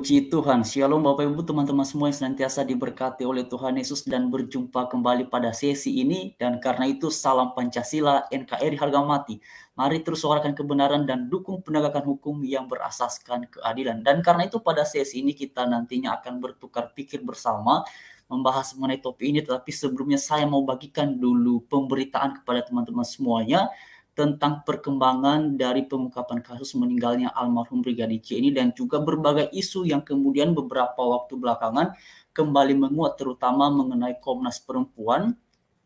Puji Tuhan, Shalom Bapak Ibu teman-teman semua yang senantiasa diberkati oleh Tuhan Yesus dan berjumpa kembali pada sesi ini. Dan karena itu salam Pancasila, NKRI harga mati. Mari terus suarakan kebenaran dan dukung penegakan hukum yang berasaskan keadilan. Dan karena itu pada sesi ini kita nantinya akan bertukar pikir bersama membahas mengenai topik ini. Tetapi sebelumnya saya mau bagikan dulu pemberitaan kepada teman-teman semuanya tentang perkembangan dari pengungkapan kasus meninggalnya almarhum Brigadir J ini dan juga berbagai isu yang kemudian beberapa waktu belakangan kembali menguat, terutama mengenai Komnas Perempuan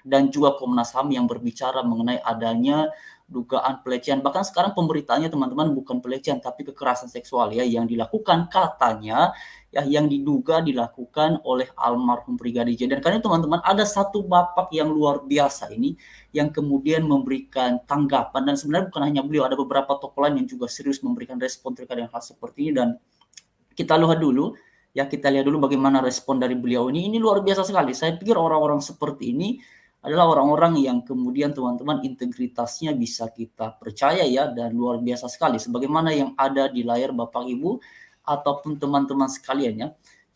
dan juga Komnas HAM yang berbicara mengenai adanya dugaan pelecehan. Bahkan sekarang pemberitaannya teman-teman bukan pelecehan tapi kekerasan seksual ya yang dilakukan katanya ya yang diduga dilakukan oleh almarhum Brigadir J. Dan karena teman-teman ada satu bapak yang luar biasa ini yang kemudian memberikan tanggapan, dan sebenarnya bukan hanya beliau, ada beberapa tokoh lain yang juga serius memberikan respon terkait dengan hal seperti ini. Dan kita lihat dulu bagaimana respon dari beliau ini. Ini luar biasa sekali. Saya pikir orang-orang seperti ini adalah orang-orang yang kemudian teman-teman integritasnya bisa kita percaya ya, dan luar biasa sekali sebagaimana yang ada di layar Bapak Ibu ataupun teman-teman sekalian ya.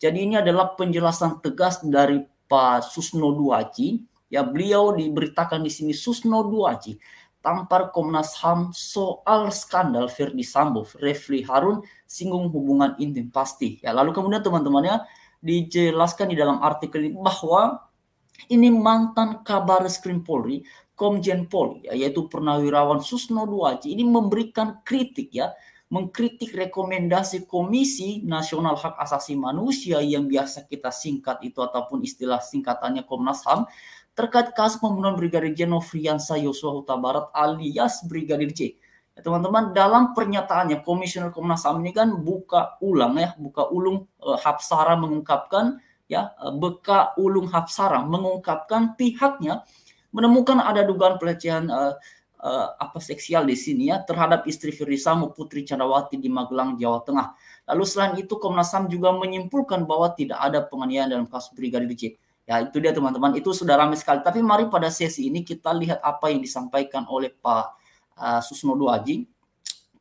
Jadi ini adalah penjelasan tegas dari Pak Susno Duaji ya. Beliau diberitakan di sini Susno Duaji tampar Komnas HAM soal skandal Verdi Sambo, Refli Harun singgung hubungan intim pasti ya. Lalu kemudian teman-temannya dijelaskan di dalam artikel ini bahwa ini mantan Kabar Reskrim Polri, Komjen Pol, ya, yaitu Purnawirawan Susno Duaji, ini memberikan kritik ya, mengkritik rekomendasi Komisi Nasional Hak Asasi Manusia yang biasa kita singkat itu ataupun istilah singkatannya Komnas HAM terkait kasus pembunuhan Brigadir J Nofriansah Yosua Huta Barat alias Brigadir J. Ya, teman-teman, dalam pernyataannya Komisioner Komnas HAM ini kan buka ulung Hapsara mengungkapkan ya, Beka Ulung Hapsara mengungkapkan pihaknya menemukan ada dugaan pelecehan seksual di sini ya terhadap istri Verdi Sambo Putri Candrawati di Magelang, Jawa Tengah. Lalu selain itu Komnas HAM juga menyimpulkan bahwa tidak ada penganiayaan dalam kasus Brigadir J. Ya itu dia teman-teman, itu sudah ramai sekali. Tapi mari pada sesi ini kita lihat apa yang disampaikan oleh Pak Susno Duaji.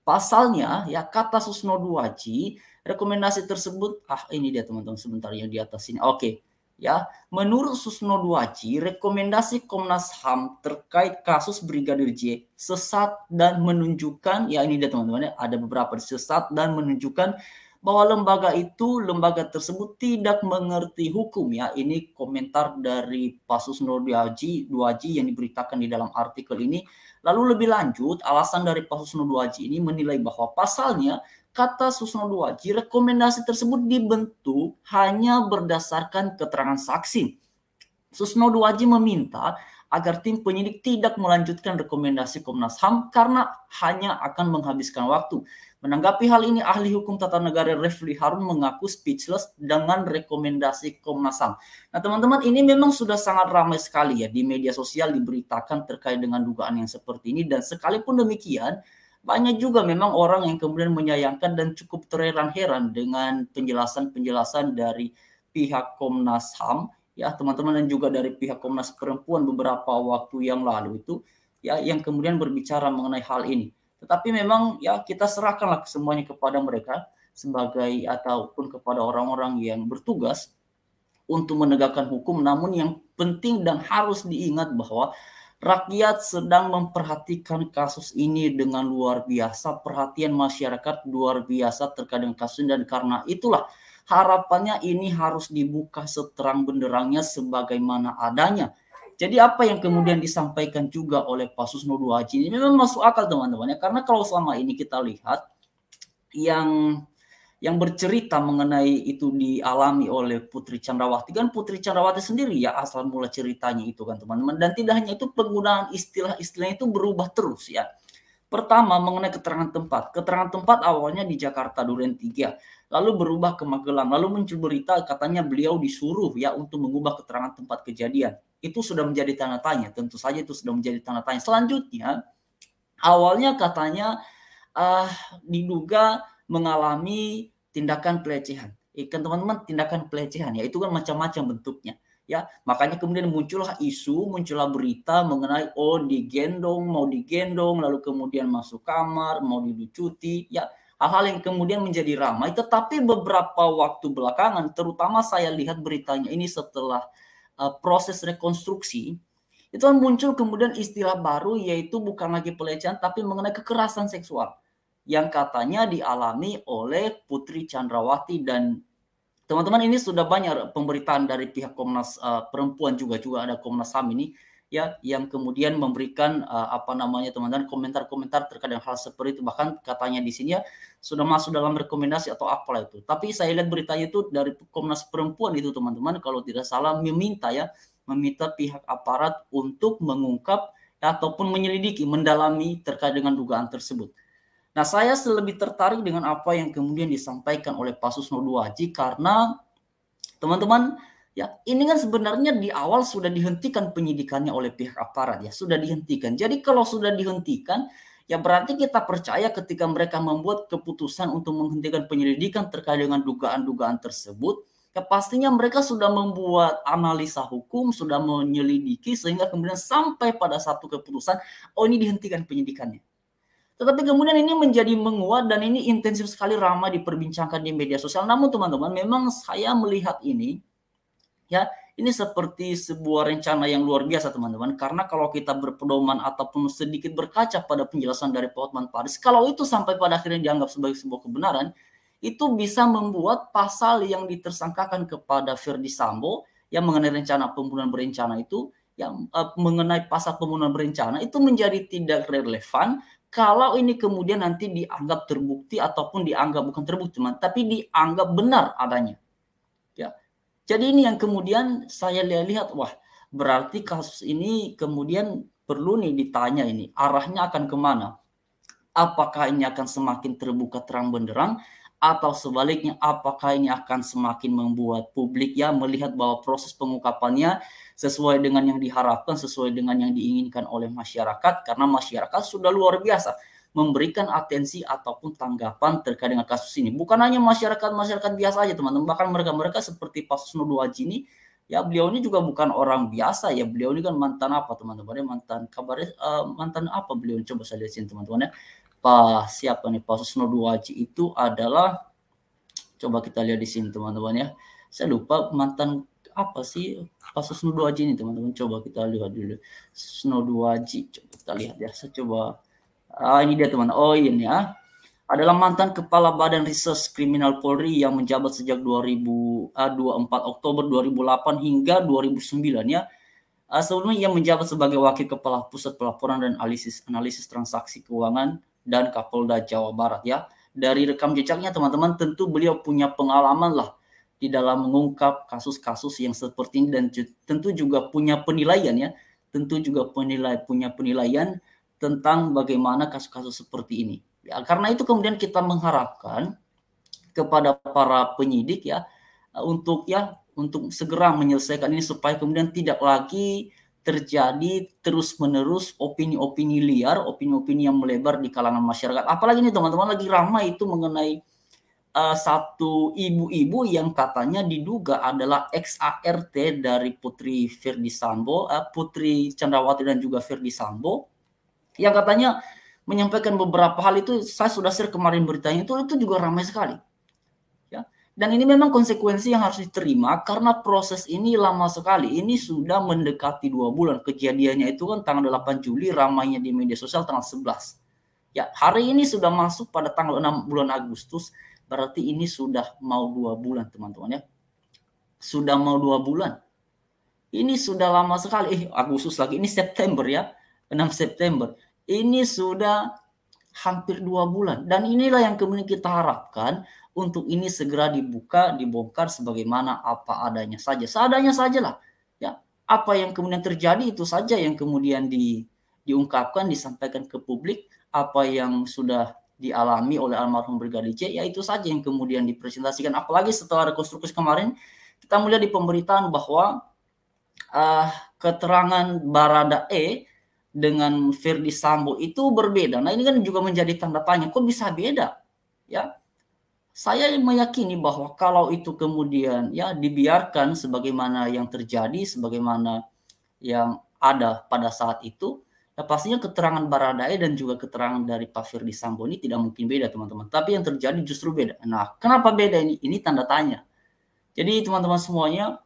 Pasalnya ya kata Susno Duaji, rekomendasi tersebut ini dia teman-teman sebentar yang di atas ini. Oke. Ya, menurut Susno Duaji, rekomendasi Komnas HAM terkait kasus Brigadir J sesat dan menunjukkan, ya ini dia teman-teman ya, ada beberapa sesat dan menunjukkan bahwa lembaga tersebut tidak mengerti hukum ya. Ini komentar dari Pak Susno Duaji yang diberitakan di dalam artikel ini. Lalu lebih lanjut, alasan dari Pak Susno Duaji ini menilai bahwa pasalnya kata Susno Duaji, rekomendasi tersebut dibentuk hanya berdasarkan keterangan saksi. Susno Duaji meminta agar tim penyidik tidak melanjutkan rekomendasi Komnas HAM karena hanya akan menghabiskan waktu. Menanggapi hal ini, ahli hukum tata negara Refli Harun mengaku speechless dengan rekomendasi Komnas HAM. Nah teman-teman, ini memang sudah sangat ramai sekali ya di media sosial diberitakan terkait dengan dugaan yang seperti ini, dan sekalipun demikian, banyak juga memang orang yang kemudian menyayangkan dan cukup terheran-heran dengan penjelasan-penjelasan dari pihak Komnas HAM ya teman-teman, dan juga dari pihak Komnas Perempuan beberapa waktu yang lalu itu ya yang kemudian berbicara mengenai hal ini. Tetapi memang ya kita serahkanlah semuanya kepada mereka sebagai ataupun kepada orang-orang yang bertugas untuk menegakkan hukum. Namun yang penting dan harus diingat bahwa rakyat sedang memperhatikan kasus ini dengan luar biasa, perhatian masyarakat luar biasa terkait dengan kasus ini, dan karena itulah harapannya ini harus dibuka seterang benderangnya sebagaimana adanya. Jadi apa yang kemudian disampaikan juga oleh Pak Susno Duaji ini memang masuk akal teman-teman ya, karena kalau selama ini kita lihat yang bercerita mengenai itu dialami oleh Putri Candrawati, kan Putri Candrawati sendiri ya asal mula ceritanya itu kan teman-teman. Dan tidak hanya itu, penggunaan istilah-istilahnya itu berubah terus ya. Pertama mengenai keterangan tempat. Keterangan tempat awalnya di Jakarta Duren 3, lalu berubah ke Magelang, lalu muncul berita katanya beliau disuruh ya untuk mengubah keterangan tempat kejadian. Itu sudah menjadi tanda tanya, tentu saja itu sudah menjadi tanda tanya. Selanjutnya awalnya katanya diduga mengalami tindakan pelecehan. Kan teman-teman, tindakan pelecehan ya itu kan macam-macam bentuknya ya. Makanya kemudian muncullah berita mengenai mau digendong, lalu kemudian masuk kamar, mau dilucuti ya. hal-hal yang kemudian menjadi ramai. Tetapi beberapa waktu belakangan, terutama saya lihat beritanya ini setelah proses rekonstruksi, itu kan muncul kemudian istilah baru, yaitu bukan lagi pelecehan tapi mengenai kekerasan seksual yang katanya dialami oleh Putri Chandrawati. Dan teman-teman, ini sudah banyak pemberitaan dari pihak Komnas Perempuan, juga ada Komnas HAM ini ya, yang kemudian memberikan teman-teman, komentar-komentar terkait dengan hal seperti itu. Bahkan katanya di sini ya sudah masuk dalam rekomendasi atau apalah itu. Tapi saya lihat beritanya itu dari Komnas Perempuan itu, teman-teman, kalau tidak salah meminta pihak aparat untuk mengungkap ataupun menyelidiki, mendalami terkait dengan dugaan tersebut. Nah, saya lebih tertarik dengan apa yang kemudian disampaikan oleh Pasus 02 Haji, karena teman-teman ya, ini kan sebenarnya di awal sudah dihentikan penyidikannya oleh pihak aparat ya, sudah dihentikan. Jadi kalau sudah dihentikan, ya berarti kita percaya ketika mereka membuat keputusan untuk menghentikan penyelidikan terkait dengan dugaan-dugaan tersebut, ya pastinya mereka sudah membuat analisa hukum, sudah menyelidiki sehingga kemudian sampai pada satu keputusan, oh ini dihentikan penyidikannya. Tetapi kemudian ini menjadi menguat dan ini intensif sekali ramai diperbincangkan di media sosial. Namun teman-teman, memang saya melihat ini ya, ini seperti sebuah rencana yang luar biasa, teman-teman. Karena kalau kita berpedoman ataupun sedikit berkaca pada penjelasan dari Pak Hotman Paris, kalau itu sampai pada akhirnya dianggap sebagai sebuah kebenaran, itu bisa membuat pasal yang ditersangkakan kepada Ferdy Sambo yang mengenai rencana pembunuhan berencana itu, yang mengenai pasal pembunuhan berencana itu menjadi tidak relevan kalau ini kemudian nanti dianggap terbukti ataupun dianggap bukan terbukti, tapi dianggap benar adanya. Ya. Jadi ini yang kemudian saya lihat, wah berarti kasus ini kemudian perlu nih ditanya ini, arahnya akan kemana? Apakah ini akan semakin terbuka terang benderang, atau sebaliknya apakah ini akan semakin membuat publik ya melihat bahwa proses pengungkapannya sesuai dengan yang diharapkan, sesuai dengan yang diinginkan oleh masyarakat, karena masyarakat sudah luar biasa memberikan atensi ataupun tanggapan terkait dengan kasus ini. Bukan hanya masyarakat biasa aja, teman-teman, bahkan mereka seperti Pasus 02 Haji ini, ya beliau ini juga bukan orang biasa ya, beliau ini kan mantan apa, teman-teman, mantan kabarnya mantan apa beliau, coba saya lihat sini, teman-teman ya. Siapa nih Pasus 02 Haji itu adalah, coba kita lihat di sini, teman-teman ya. Saya lupa mantan apa sih Pasus 02 Haji ini, teman-teman. Coba kita lihat dulu. 02 Haji, coba kita lihat ya. Saya coba ini dia, teman. Oh ini ya. Adalah mantan Kepala Badan Reserse Kriminal Polri yang menjabat sejak 24 Oktober 2008 hingga 2009 ya. Sebelumnya ia menjabat sebagai Wakil Kepala Pusat Pelaporan dan Analisis Transaksi Keuangan dan Kapolda Jawa Barat ya. Dari rekam jejaknya, teman-teman, tentu beliau punya pengalaman lah di dalam mengungkap kasus-kasus yang seperti ini, dan tentu juga punya penilaian ya. Tentu juga punya penilaian tentang bagaimana kasus-kasus seperti ini. Ya, karena itu kemudian kita mengharapkan kepada para penyidik ya untuk segera menyelesaikan ini, supaya kemudian tidak lagi terjadi terus-menerus opini-opini liar, opini-opini yang melebar di kalangan masyarakat. Apalagi ini, teman-teman, lagi ramai itu mengenai satu ibu-ibu yang katanya diduga adalah ex-ART dari Putri Ferdy Sambo, Putri Chandrawati dan juga Ferdy Sambo, yang katanya menyampaikan beberapa hal itu. Saya sudah share kemarin beritanya, itu juga ramai sekali. Ya. Dan ini memang konsekuensi yang harus diterima karena proses ini lama sekali. Ini sudah mendekati 2 bulan. Kejadiannya itu kan tanggal 8 Juli, ramainya di media sosial tanggal 11. Ya, hari ini sudah masuk pada tanggal 6 bulan Agustus. Berarti ini sudah mau 2 bulan, teman-teman ya. Sudah mau 2 bulan. Ini sudah lama sekali. Agustus lagi, ini September ya. 6 September. Ini sudah hampir 2 bulan. Dan inilah yang kemudian kita harapkan untuk ini segera dibongkar sebagaimana apa adanya saja. Seadanya sajalah. Ya, apa yang kemudian terjadi itu saja yang kemudian diungkapkan, disampaikan ke publik. Apa yang sudah dialami oleh almarhum Brigadir J, ya itu saja yang kemudian dipresentasikan. Apalagi setelah rekonstruksi kemarin, kita melihat di pemberitaan bahwa keterangan Baradae dengan Ferdy Sambo itu berbeda. Nah, ini kan juga menjadi tanda tanya, kok bisa beda? Ya, saya meyakini bahwa kalau itu kemudian ya dibiarkan sebagaimana yang terjadi, sebagaimana yang ada pada saat itu, Nah, pastinya keterangan Baradae dan juga keterangan dari Pak Firdy Sambo ini tidak mungkin beda, teman-teman. Tapi yang terjadi justru beda. Nah, kenapa beda ini? Ini tanda tanya. Jadi teman-teman semuanya,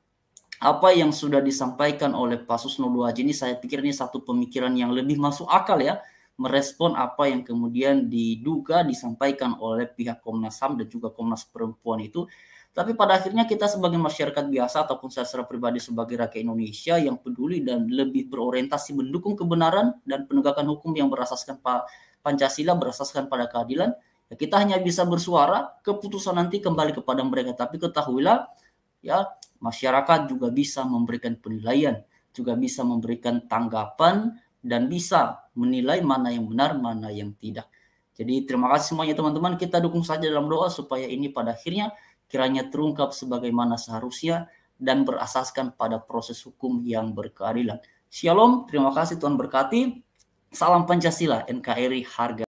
apa yang sudah disampaikan oleh Pak Susno Duaji ini saya pikir ini satu pemikiran yang lebih masuk akal ya, merespon apa yang kemudian diduga disampaikan oleh pihak Komnas HAM dan juga Komnas Perempuan itu. Tapi pada akhirnya kita sebagai masyarakat biasa ataupun saya secara pribadi sebagai rakyat Indonesia yang peduli dan lebih berorientasi mendukung kebenaran dan penegakan hukum yang berasaskan Pancasila, berasaskan pada keadilan, ya kita hanya bisa bersuara, keputusan nanti kembali kepada mereka. Tapi ketahuilah ya, masyarakat juga bisa memberikan penilaian, juga bisa memberikan tanggapan dan bisa menilai mana yang benar, mana yang tidak. Jadi terima kasih semuanya teman-teman, kita dukung saja dalam doa supaya ini pada akhirnya kiranya terungkap sebagaimana seharusnya dan berasaskan pada proses hukum yang berkeadilan. Shalom, terima kasih, Tuhan berkati. Salam Pancasila, NKRI harga